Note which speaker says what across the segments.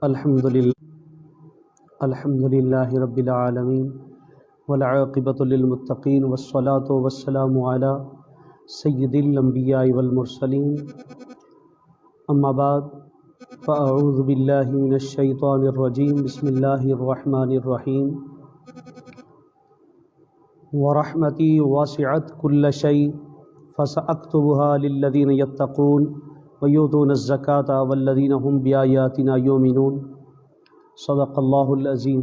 Speaker 1: الحمد للہ رب العالمین والعاقبۃ للمتقین والصلاة والسلام علی سید الانبیاء والمرسلین اما بعد فاعوذ باللہ من الشیطان الرجیم بسم اللہ الرحمن الرحیم ورحمتی واسعت کل شیء فسأکتبها للذین یتقون ویؤتون الزکاة والذین هم بآیاتنا یؤمنون صدق اللہ العظیم۔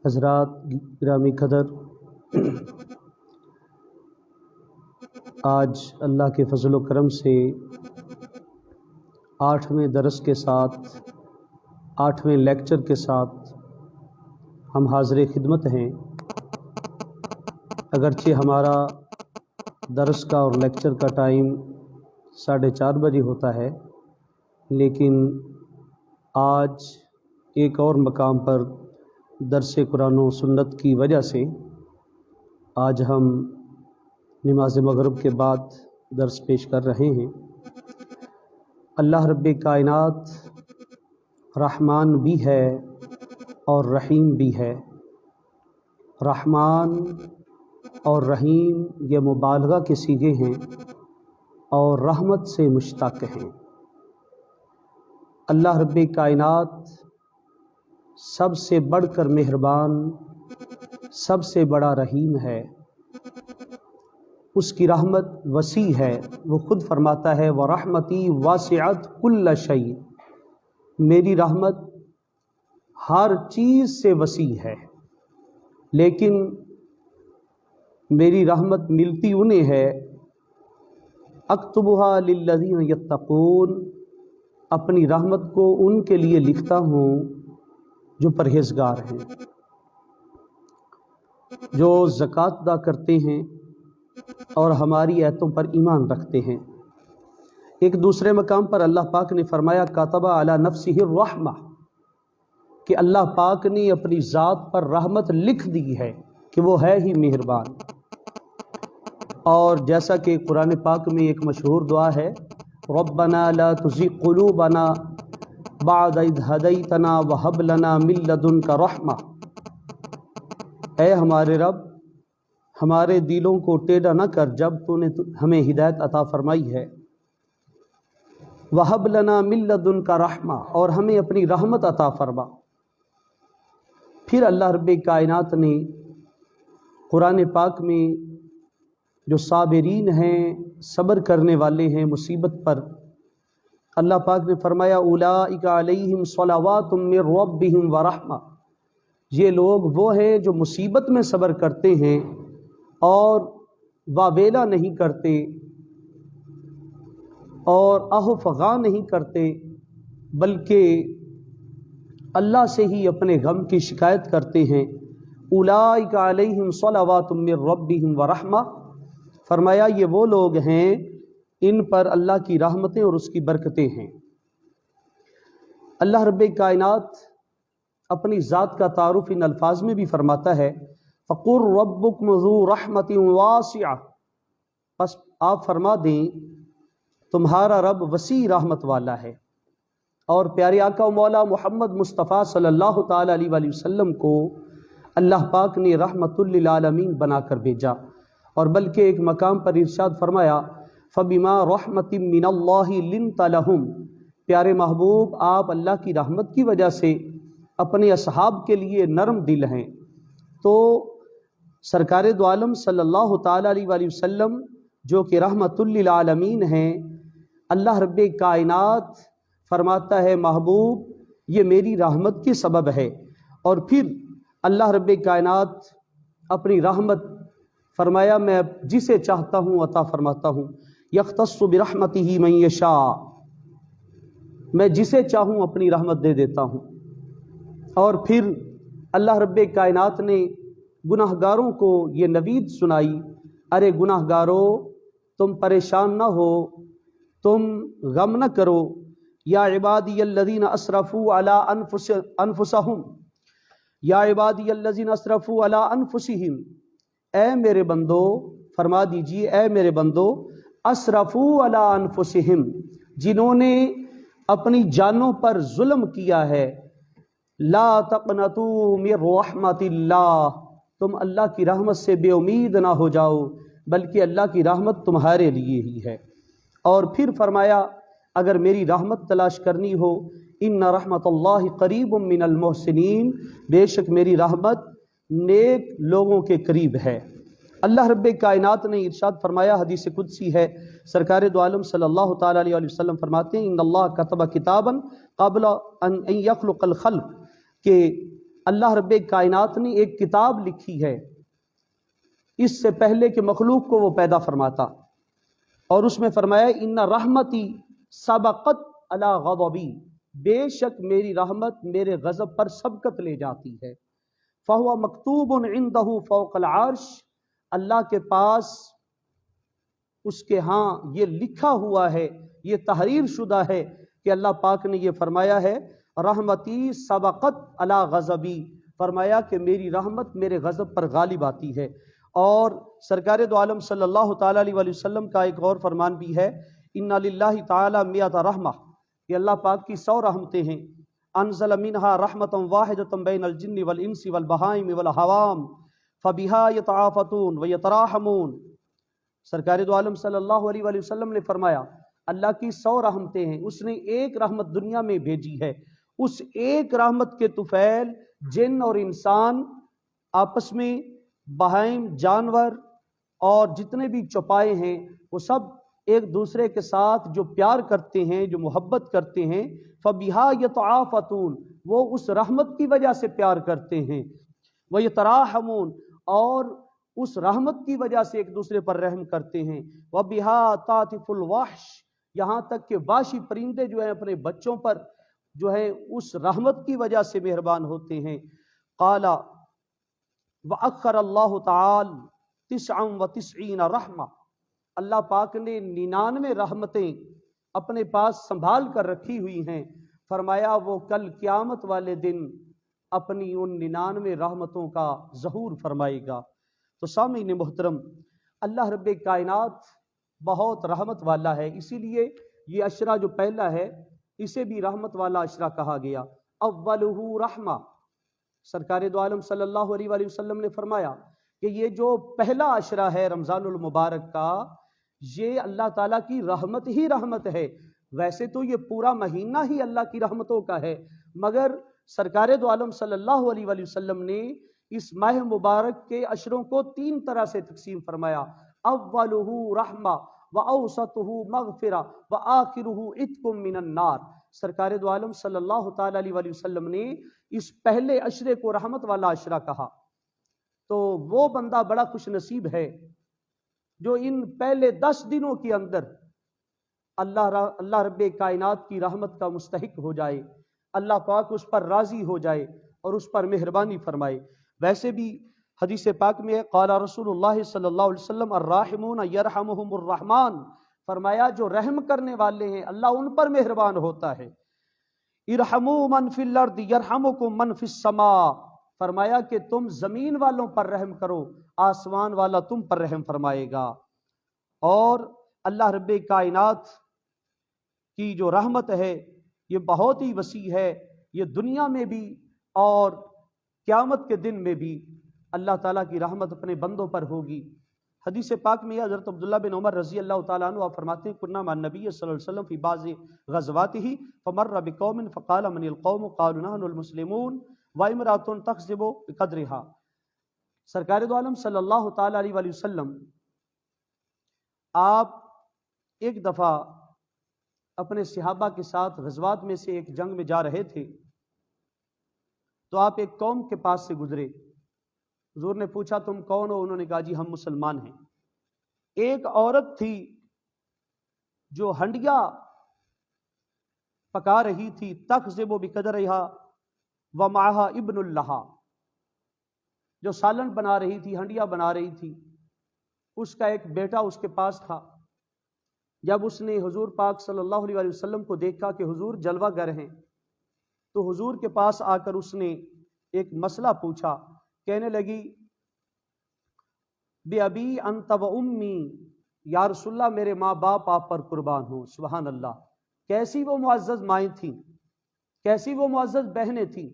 Speaker 1: حضرات گرامی قدر، آج اللہ کے فضل و کرم سے 8ویں درس کے ساتھ 8ویں لیکچر کے ساتھ ہم حاضر خدمت ہیں۔ اگرچہ ہمارا درس کا اور لیکچر کا ٹائم 4:30 بجے ہوتا ہے، لیکن آج ایک اور مقام پر درس قرآن و سنت کی وجہ سے آج ہم نماز مغرب کے بعد درس پیش کر رہے ہیں۔ اللہ رب کائنات رحمان بھی ہے اور رحیم بھی ہے۔ رحمان اور رحیم یہ مبالغہ کے صیغے ہیں اور رحمت سے مشتق ہیں۔ اللہ رب کائنات سب سے بڑھ کر مہربان، سب سے بڑا رحیم ہے۔ اس کی رحمت وسیع ہے۔ وہ خود فرماتا ہے وَرَحْمَتِي وَاسِعَتْ كُلَّ شَيْءٍ، میری رحمت ہر چیز سے وسیع ہے، لیکن میری رحمت ملتی انہیں ہے اکتبها للذین یتقون، اپنی رحمت کو ان کے لیے لکھتا ہوں جو پرہیزگار ہیں، جو زکوٰۃ ادا کرتے ہیں اور ہماری آیتوں پر ایمان رکھتے ہیں۔ ایک دوسرے مقام پر اللہ پاک نے فرمایا کاتب علی نفسہ الرحمہ، کہ اللہ پاک نے اپنی ذات پر رحمت لکھ دی ہے کہ وہ ہے ہی مہربان۔ اور جیسا کہ قرآن پاک میں ایک مشہور دعا ہے ربنا لا تزغ قلوبنا بعد اذ ہدیتنا وہب لنا من لدنک رحمہ، اے ہمارے رب ہمارے دلوں کو ٹیڑھا نہ کر جب تو نے ہمیں ہدایت عطا فرمائی ہے، وہب لنا من لدنک رحمہ، اور ہمیں اپنی رحمت عطا فرما۔ پھر اللہ رب کائنات نے قرآن پاک میں جو صابرین ہیں، صبر کرنے والے ہیں مصیبت پر، اللہ پاک نے فرمایا اولئک علیہم صلوات من ربہم ورحمہ، یہ لوگ وہ ہیں جو مصیبت میں صبر کرتے ہیں اور واویلا نہیں کرتے اور آہ و فغاں نہیں کرتے، بلکہ اللہ سے ہی اپنے غم کی شکایت کرتے ہیں۔ اولئک علیہم صلوات من ربہم ورحمہ، فرمایا یہ وہ لوگ ہیں ان پر اللہ کی رحمتیں اور اس کی برکتیں ہیں۔ اللہ رب کائنات اپنی ذات کا تعارف ان الفاظ میں بھی فرماتا ہے فَقُلْ رَبُّكُمْ ذُو رَحْمَةٍ وَاسِعَةٍ، پس آپ فرما دیں تمہارا رب وسیع رحمت والا ہے۔ اور پیارے آقا و مولا محمد مصطفیٰ صلی اللہ تعالیٰ علیہ وآلہ وسلم کو اللہ پاک نے رحمت للعالمین بنا کر بھیجا، اور بلکہ ایک مقام پر ارشاد فرمایا فَبِمَا رَحْمَةٍ مِّنَ اللَّهِ لِنْتَ لَهُمْ، پیارے محبوب آپ اللہ کی رحمت کی وجہ سے اپنے اصحاب کے لیے نرم دل ہیں۔ تو سرکار دو عالم صلی اللہ تعالیٰ علیہ وآلہ وسلم جو کہ رحمت للعالمین ہیں، اللہ رب کائنات فرماتا ہے محبوب یہ میری رحمت کے سبب ہے، اور پھر اللہ رب کائنات اپنی رحمت فرمایا میں جسے چاہتا ہوں عطا فرماتا ہوں، یختص برحمتہ من یشاء، میں جسے چاہوں اپنی رحمت دے دیتا ہوں۔ اور پھر اللہ رب کائنات نے گناہ گاروں کو یہ نوید سنائی ارے گناہ گارو تم پریشان نہ ہو، تم غم نہ کرو، یا عبادی الذین اسرفوا علی انفسہم، یا عبادی الذین اسرفوا علی انفسہم، اے میرے بندو فرما دیجئے اے میرے بندو اسرفوا علی انفسہم، جنہوں نے اپنی جانوں پر ظلم کیا ہے، لا تقنطوا من رحمت اللہ، تم اللہ کی رحمت سے بے امید نہ ہو جاؤ، بلکہ اللہ کی رحمت تمہارے لیے ہی ہے۔ اور پھر فرمایا اگر میری رحمت تلاش کرنی ہو، ان رحمت اللہ قریب من المحسنین، بے شک میری رحمت نیک لوگوں کے قریب ہے۔ اللہ رب کائنات نے ارشاد فرمایا، حدیث قدسی ہے، سرکار دو عالم صلی اللہ تعالیٰ علیہ وسلم فرماتے ہیں ان اللہ کتب کتابا قبل ان یخلق الخلق، کہ اللہ رب کائنات نے ایک کتاب لکھی ہے اس سے پہلے کہ مخلوق کو وہ پیدا فرماتا، اور اس میں فرمایا ان رحمتی سبقت علی غضبی، بے شک میری رحمت میرے غضب پر سبقت لے جاتی ہے۔ فہو مکتوب عندہ فوق العرش، اللہ کے پاس اس کے ہاں یہ لکھا ہوا ہے، یہ تحریر شدہ ہے کہ اللہ پاک نے یہ فرمایا ہے رحمتی سبقت علی غضبی، فرمایا کہ میری رحمت میرے غضب پر غالب آتی ہے۔ اور سرکار دو عالم صلی اللہ تعالیٰ علیہ وسلم کا ایک اور فرمان بھی ہے، ان للہ تعالی مئۃ رحمہ، کہ اللہ پاک کی 100 رحمتیں ہیں، انزل منہا رحمتا واحدۃ بین الجن والانس والبہائم والحوام فبها یتعافتون ویتراحمون۔ سرکار دو عالم صلی اللہ علیہ وآلہ وسلم نے فرمایا اللہ کی 100 رحمتیں ہیں، اس نے ایک رحمت دنیا میں بھیجی ہے، اس ایک رحمت کے طفیل جن اور انسان آپس میں، بہائم جانور اور جتنے بھی چوپائے ہیں، وہ سب ایک دوسرے کے ساتھ جو پیار کرتے ہیں، جو محبت کرتے ہیں، فَبِهَا يَتَعَافَتُونَ، وہ اس رحمت کی وجہ سے پیار کرتے ہیں، وَيَتَرَاحَمُونَ، اور اس رحمت کی وجہ سے ایک دوسرے پر رحم کرتے ہیں، وَبِهَا تَعْطِفُ الْوَحْشِ، یہاں تک کہ وحشی پرندے جو ہیں اپنے بچوں پر جو ہے اس رحمت کی وجہ سے مہربان ہوتے ہیں۔ قال وَأَخَّرَ اللَّهُ تَعَالَى 99 رحمہ، اللہ پاک نے 99 رحمتیں اپنے پاس سنبھال کر رکھی ہوئی ہیں، فرمایا وہ کل قیامت والے دن اپنی ان 99 رحمتوں کا ظہور فرمائے گا۔ تو سامعین محترم، اللہ رب کائنات بہت رحمت والا ہے، اسی لیے یہ عشرہ جو پہلا ہے اسے بھی رحمت والا عشرہ کہا گیا۔ اولہ رحمہ، سرکار دو عالم صلی اللہ علیہ وآلہ وسلم نے فرمایا کہ یہ جو پہلا عشرہ ہے رمضان المبارک کا، یہ اللہ تعالیٰ کی رحمت ہی رحمت ہے۔ ویسے تو یہ پورا مہینہ ہی اللہ کی رحمتوں کا ہے، مگر سرکار دو عالم صلی اللہ علیہ وآلہ وسلم نے اس ماہ مبارک کے عشروں کو 3 طرح سے تقسیم فرمایا، اولہ رحمہ واوسطہ مغفرہ وآخرہ عتق من النار۔ سرکار دو عالم صلی اللہ تعالیٰ علیہ وآلہ وسلم نے اس پہلے عشرے کو رحمت والا عشرہ کہا۔ تو وہ بندہ بڑا خوش نصیب ہے جو ان پہلے 10 دنوں کے اندر اللہ رب کائنات کی رحمت کا مستحق ہو جائے، اللہ پاک اس پر راضی ہو جائے اور اس پر مہربانی فرمائے۔ ویسے بھی حدیث پاک میں قال رسول اللہ صلی اللہ علیہ وسلم الراحمون یرحمہم الرحمن، فرمایا جو رحم کرنے والے ہیں اللہ ان پر مہربان ہوتا ہے۔ ارحموا من فی الارض یرحمکم من فی السماء، فرمایا کہ تم زمین والوں پر رحم کرو، آسمان والا تم پر رحم فرمائے گا۔ اور اللہ رب کائنات کی جو رحمت ہے یہ بہت ہی وسیع ہے، یہ دنیا میں بھی اور قیامت کے دن میں بھی اللہ تعالیٰ کی رحمت اپنے بندوں پر ہوگی۔ حدیث پاک میں حضرت عبداللہ بن عمر رضی اللہ تعالیٰ عنہ آپ فرماتے ہیں کنا مع النبی صلی اللہ علیہ وسلم فی بعض غزواته فمر بقوم فقال من القوم قالوا نحن المسلمون وامرأة تخزب بقدرها۔ سرکار دو عالم صلی اللہ تعالیٰ علیہ وآلہ وسلم آپ ایک دفعہ اپنے صحابہ کے ساتھ غزوات میں سے ایک جنگ میں جا رہے تھے، تو آپ ایک قوم کے پاس سے گزرے، حضور نے پوچھا تم کون ہو؟ انہوں نے کہا جی ہم مسلمان ہیں۔ ایک عورت تھی جو ہنڈیا پکا رہی تھی، تخزب بقدرہا ومعہا ابن لہا، جو سالن بنا رہی تھی، ہنڈیا بنا رہی تھی، اس کا ایک بیٹا اس کے پاس تھا۔ جب اس نے حضور پاک صلی اللہ علیہ وآلہ وسلم کو دیکھا کہ حضور جلوہ گر ہیں، تو حضور کے پاس آ کر اس نے ایک مسئلہ پوچھا، کہنے لگی بے ابی انت و امی، یا رسول اللہ میرے ماں باپ آپ پر قربان ہوں۔ سبحان اللہ، کیسی وہ معزز مائیں تھیں، کیسی وہ معزز بہنیں تھیں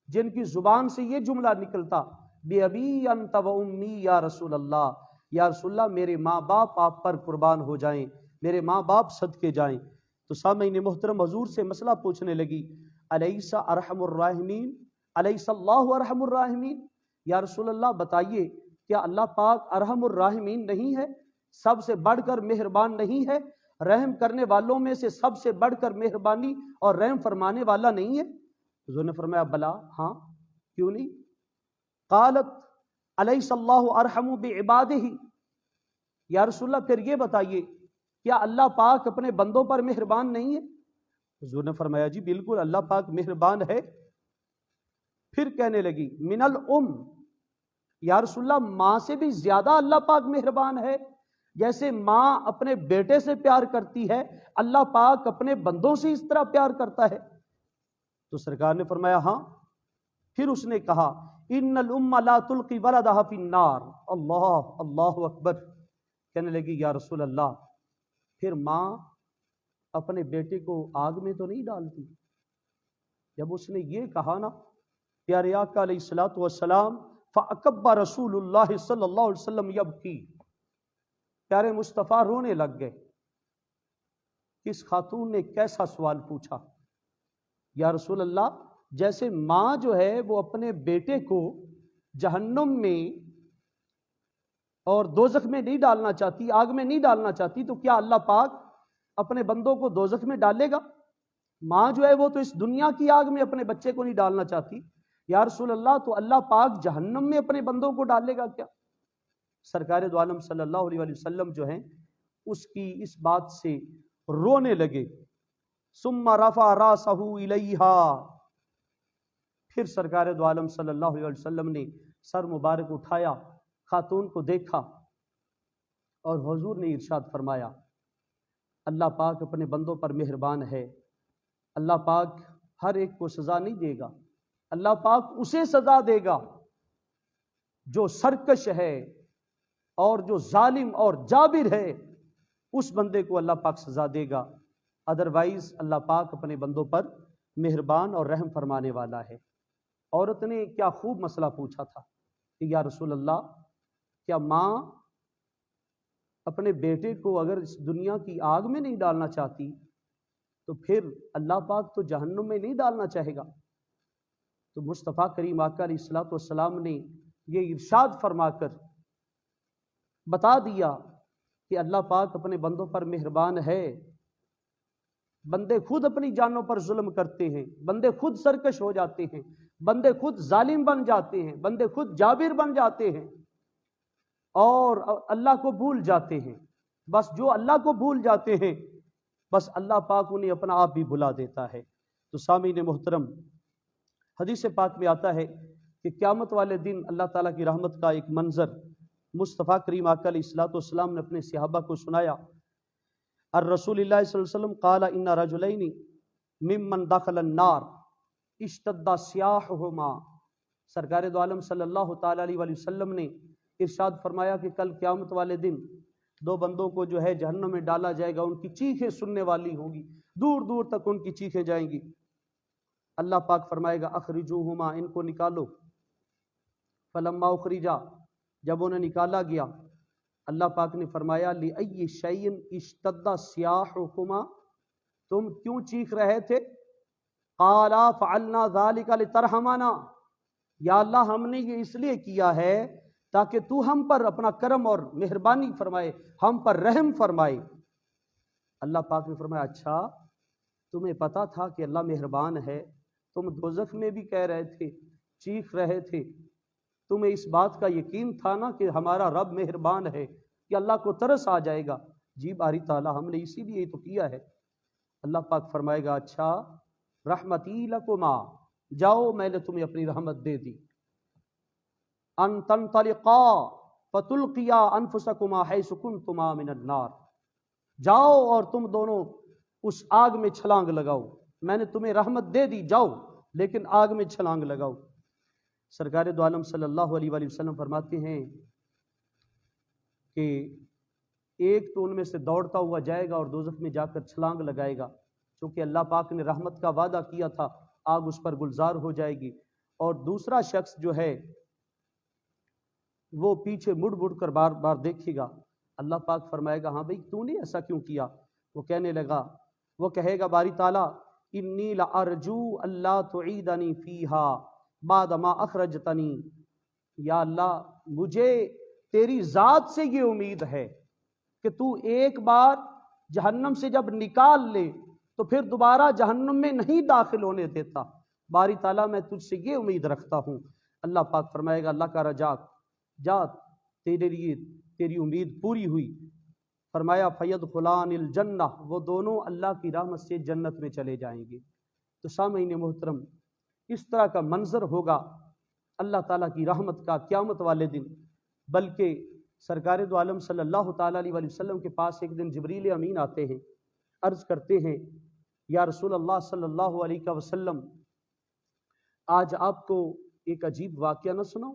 Speaker 1: جن کی زبان سے یہ جملہ نکلتا، بے ابی انت و امی یا رسول اللہ، یا رسول اللہ میرے ماں باپ آپ پر قربان ہو جائیں، میرے ماں باپ صدقے جائیں۔ تو سامعین محترم حضور سے مسئلہ پوچھنے لگی، الیس ارحم الراحمین، الیس اللہ ارحم الراحمین، یا رسول اللہ بتائیے کیا اللہ پاک ارحم الراحمین نہیں ہے، سب سے بڑھ کر مہربان نہیں ہے، رحم کرنے والوں میں سے سب سے بڑھ کر مہربانی اور رحم فرمانے والا نہیں ہے؟ حضور نے فرمایا بلا، ہاں کیوں نہیں؟ قالت الیس اللہ ارحم بعبادہ، یا رسول اللہ پھر یہ بتائیے کیا اللہ پاک اپنے بندوں پر مہربان نہیں ہے؟ حضور نے فرمایا جی بالکل اللہ پاک مہربان ہے۔ پھر کہنے لگی من الام، یا رسول اللہ ماں سے بھی زیادہ اللہ پاک مہربان ہے؟ جیسے ماں اپنے بیٹے سے پیار کرتی ہے، اللہ پاک اپنے بندوں سے اس طرح پیار کرتا ہے؟ تو سرکار نے فرمایا ہاں۔ پھر اس نے کہا ان الام لا تلقی ولدها فی النار، اللہ اللہ اکبر۔ کہنے لگی یا رسول اللہ پھر ماں اپنے بیٹے کو آگ میں تو نہیں ڈالتی؟ جب اس نے یہ کہا نا پیارے آقا علیہ الصلوۃ والسلام، فَأَكَبَّ رسول اللہ صلی اللہ علیہ وسلم یبکی، پیارے مصطفیٰ رونے لگ گئے۔ کس خاتون نے کیسا سوال پوچھا؟ یا رسول اللہ جیسے ماں جو ہے وہ اپنے بیٹے کو جہنم میں اور دوزخ میں نہیں ڈالنا چاہتی، آگ میں نہیں ڈالنا چاہتی، تو کیا اللہ پاک اپنے بندوں کو دوزخ میں ڈالے گا؟ ماں جو ہے وہ تو اس دنیا کی آگ میں اپنے بچے کو نہیں ڈالنا چاہتی، یا رسول اللہ تو اللہ پاک جہنم میں اپنے بندوں کو ڈالے گا کیا؟ سرکار دو عالم صلی اللہ علیہ وسلم جو ہیں اس کی اس بات سے رونے لگے۔ ثم رفع راسہ الیہا، پھر سرکار دو عالم صلی اللہ علیہ وسلم نے سر مبارک اٹھایا، خاتون کو دیکھا اور حضور نے ارشاد فرمایا اللہ پاک اپنے بندوں پر مہربان ہے، اللہ پاک ہر ایک کو سزا نہیں دے گا، اللہ پاک اسے سزا دے گا جو سرکش ہے اور جو ظالم اور جابر ہے، اس بندے کو اللہ پاک سزا دے گا، ادروائز اللہ پاک اپنے بندوں پر مہربان اور رحم فرمانے والا ہے۔ عورت نے کیا خوب مسئلہ پوچھا تھا کہ یا رسول اللہ کیا ماں اپنے بیٹے کو اگر اس دنیا کی آگ میں نہیں ڈالنا چاہتی تو پھر اللہ پاک تو جہنم میں نہیں ڈالنا چاہے گا؟ تو مصطفیٰ کریم آقا علیہ الصلوۃ والسلام نے یہ ارشاد فرما کر بتا دیا کہ اللہ پاک اپنے بندوں پر مہربان ہے۔ بندے خود اپنی جانوں پر ظلم کرتے ہیں، بندے خود سرکش ہو جاتے ہیں، بندے خود ظالم بن جاتے ہیں، بندے خود جابر بن جاتے ہیں اور اللہ کو بھول جاتے ہیں۔ بس جو اللہ کو بھول جاتے ہیں بس اللہ پاک انہیں اپنا آپ بھی بھلا دیتا ہے۔ تو سامعین محترم حدیث پاک میں آتا ہے کہ قیامت والے دن اللہ تعالیٰ کی رحمت کا ایک منظر مصطفیٰ کریم آقا علیہ الصلوۃ والسلام نے اپنے صحابہ کو سنایا۔ الرسول اللہ صلی اللہ علیہ وسلم قال ان رجلین ممن دخل النار اشتد سیاحہما، سرکار دو عالم صلی اللہ تعالیٰ علیہ وسلم نے ارشاد فرمایا کہ کل قیامت والے دن دو بندوں کو جو ہے جہنم میں ڈالا جائے گا، ان کی چیخیں سننے والی ہوں گی، دور دور تک ان کی چیخیں جائیں گی۔ اللہ پاک فرمائے گا اخرجوہما، ان کو نکالو۔ فلما اخرجا، جب انہیں نکالا گیا اللہ پاک نے فرمایا لِأَيِّ شَيْءٍ اشْتَدَّ سِيَاحُكُمَا، تم کیوں چیخ رہے تھے؟ قَالَا فَعَلْنَا ذَلِكَ لِتَرْحَمَنَا، یا اللہ ہم نے یہ اس لیے کیا ہے تاکہ تو ہم پر اپنا کرم اور مہربانی فرمائے، ہم پر رحم فرمائے۔ اللہ پاک نے فرمایا اچھا تمہیں پتا تھا کہ اللہ مہربان ہے، تم دوزخ میں بھی کہہ رہے تھے، چیخ رہے تھے، تمہیں اس بات کا یقین تھا نا کہ ہمارا رب مہربان ہے کہ اللہ کو ترس آ جائے گا؟ جی باری تعالیٰ ہم نے اسی لیے تو کیا ہے۔ اللہ پاک فرمائے گا اچھا رحمتی لکما، جاؤ میں نے تمہیں اپنی رحمت دے دی۔ ان تنطلقا فتلقیا انفسکما حیث کنتما من النار، جاؤ اور تم دونوں اس آگ میں چھلانگ لگاؤ، میں نے تمہیں رحمت دے دی، جاؤ لیکن آگ میں چھلانگ لگاؤ۔ سرکار دو عالم صلی اللہ علیہ وآلہ وسلم فرماتے ہیں کہ ایک تو ان میں سے دوڑتا ہوا جائے گا اور دوزخ میں جا کر چھلانگ لگائے گا، چونکہ اللہ پاک نے رحمت کا وعدہ کیا تھا، آگ اس پر گلزار ہو جائے گی۔ اور دوسرا شخص جو ہے وہ پیچھے مڑ مڑ کر بار بار دیکھے گا۔ اللہ پاک فرمائے گا ہاں بھائی تو نے ایسا کیوں کیا؟ وہ کہنے لگا، وہ کہے گا باری تعالیٰ انی لارجو اللہ تعیدنی فیہا بعد ما اخرجتنی، یا اللہ مجھے تیری ذات سے یہ امید ہے کہ تو ایک بار جہنم سے جب نکال لے تو پھر دوبارہ جہنم میں نہیں داخل ہونے دیتا۔ باری تعالیٰ میں تجھ سے یہ امید رکھتا ہوں۔ اللہ پاک فرمائے گا اللہ کا رجاک، جا تیرے لیے تیری امید پوری ہوئی۔ فرمایا فیدخلان الجنہ، وہ دونوں اللہ کی رحمت سے جنت میں چلے جائیں گے۔ تو سامعین محترم، اس طرح کا منظر ہوگا اللہ تعالیٰ کی رحمت کا قیامت والے دن۔ بلکہ سرکار دو عالم صلی اللہ تعالیٰ علیہ وسلم کے پاس ایک دن جبریل امین آتے ہیں، عرض کرتے ہیں یا رسول اللہ صلی اللہ علیہ وسلم آج آپ کو ایک عجیب واقعہ نہ سناؤں؟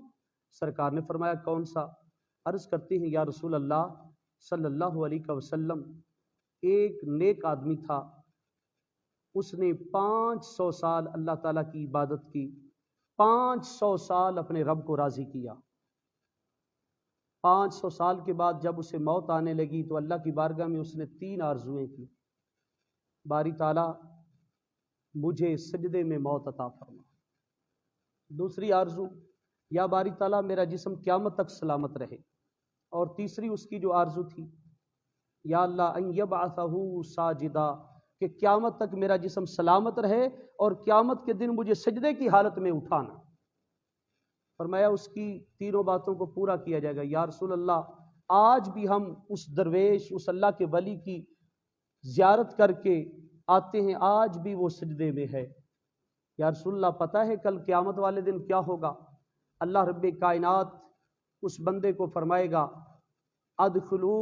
Speaker 1: سرکار نے فرمایا کون سا؟ عرض کرتے ہیں یا رسول اللہ صلی اللہ علیہ وسلم ایک نیک آدمی تھا، اس نے 500 سال اللہ تعالیٰ کی عبادت کی، 500 سال اپنے رب کو راضی کیا۔ 500 سال کے بعد جب اسے موت آنے لگی تو اللہ کی بارگاہ میں اس نے 3 آرزویں کی۔ باری تعالیٰ مجھے سجدے میں موت عطا فرما۔ دوسری آرزو، یا باری تعالیٰ میرا جسم قیامت تک سلامت رہے۔ اور تیسری اس کی جو آرزو تھی، یا اللہ ان یبعثہ ساجدا، کہ قیامت تک میرا جسم سلامت رہے اور قیامت کے دن مجھے سجدے کی حالت میں اٹھانا۔ فرمایا اس کی تینوں باتوں کو پورا کیا جائے گا۔ یا رسول اللہ آج بھی ہم اس درویش، اس اللہ کے ولی کی زیارت کر کے آتے ہیں، آج بھی وہ سجدے میں ہے۔ یا رسول اللہ پتہ ہے کل قیامت والے دن کیا ہوگا؟ اللہ رب کائنات اس بندے کو فرمائے گا ادخلو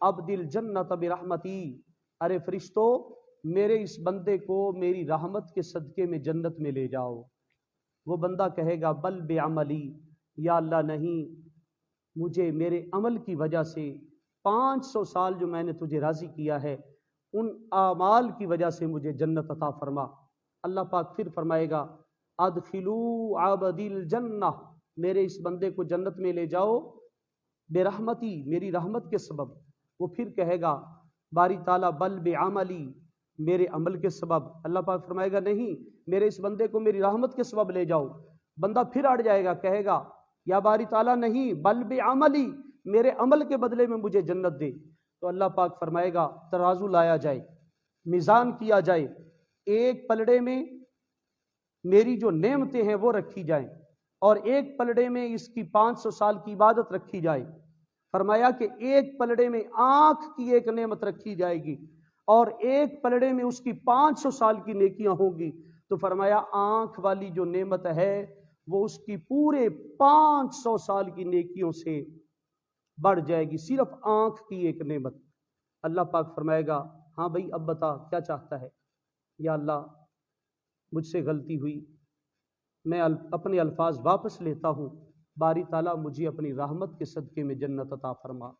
Speaker 1: عبد الجنت برحمتی، ارے فرشتو میرے اس بندے کو میری رحمت کے صدقے میں جنت میں لے جاؤ۔ وہ بندہ کہے گا بل بعملی، یا اللہ نہیں، مجھے میرے عمل کی وجہ سے 500 سال جو میں نے تجھے راضی کیا ہے ان اعمال کی وجہ سے مجھے جنت عطا فرما۔ اللہ پاک پھر فرمائے گا ادخلو عبد الجنہ، میرے اس بندے کو جنت میں لے جاؤ برحمتی، میری رحمت کے سبب۔ وہ پھر کہے گا باری تعالیٰ بل بعملی، میرے عمل کے سبب۔ اللہ پاک فرمائے گا نہیں، میرے اس بندے کو میری رحمت کے سبب لے جاؤ۔ بندہ پھر اڑ جائے گا، کہے گا یا باری تعالیٰ نہیں، بل بعملی، میرے عمل کے بدلے میں مجھے جنت دے۔ تو اللہ پاک فرمائے گا ترازو لایا جائے، میزان کیا جائے، ایک پلڑے میں میری جو نعمتیں ہیں وہ رکھی جائیں اور ایک پلڑے میں اس کی 500 سال کی عبادت رکھی جائے۔ فرمایا کہ ایک پلڑے میں آنکھ کی ایک نعمت رکھی جائے گی اور ایک پلڑے میں اس کی 500 سال کی نیکیاں ہوں گی۔ تو فرمایا آنکھ والی جو نعمت ہے وہ اس کی پورے 500 سال کی نیکیوں سے بڑھ جائے گی، صرف آنکھ کی ایک نعمت۔ اللہ پاک فرمائے گا ہاں بھائی اب بتا کیا چاہتا ہے؟ یا اللہ مجھ سے غلطی ہوئی، میں اپنے الفاظ واپس لیتا ہوں، باری تعالیٰ مجھے اپنی رحمت کے صدقے میں جنت عطا فرما۔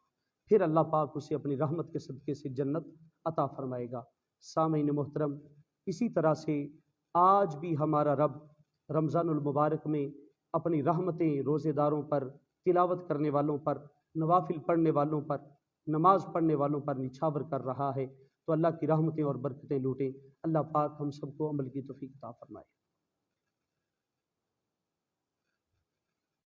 Speaker 1: پھر اللہ پاک اسے اپنی رحمت کے صدقے سے جنت عطا فرمائے گا۔ سامعین محترم، اسی طرح سے آج بھی ہمارا رب رمضان المبارک میں اپنی رحمتیں روزے داروں پر، تلاوت کرنے والوں پر، نوافل پڑھنے والوں پر، نماز پڑھنے والوں پر نچھاور کر رہا ہے۔ تو اللہ کی رحمتیں اور برکتیں لوٹیں۔ اللہ پاک ہم سب کو عمل کی توفیق عطا فرمائے۔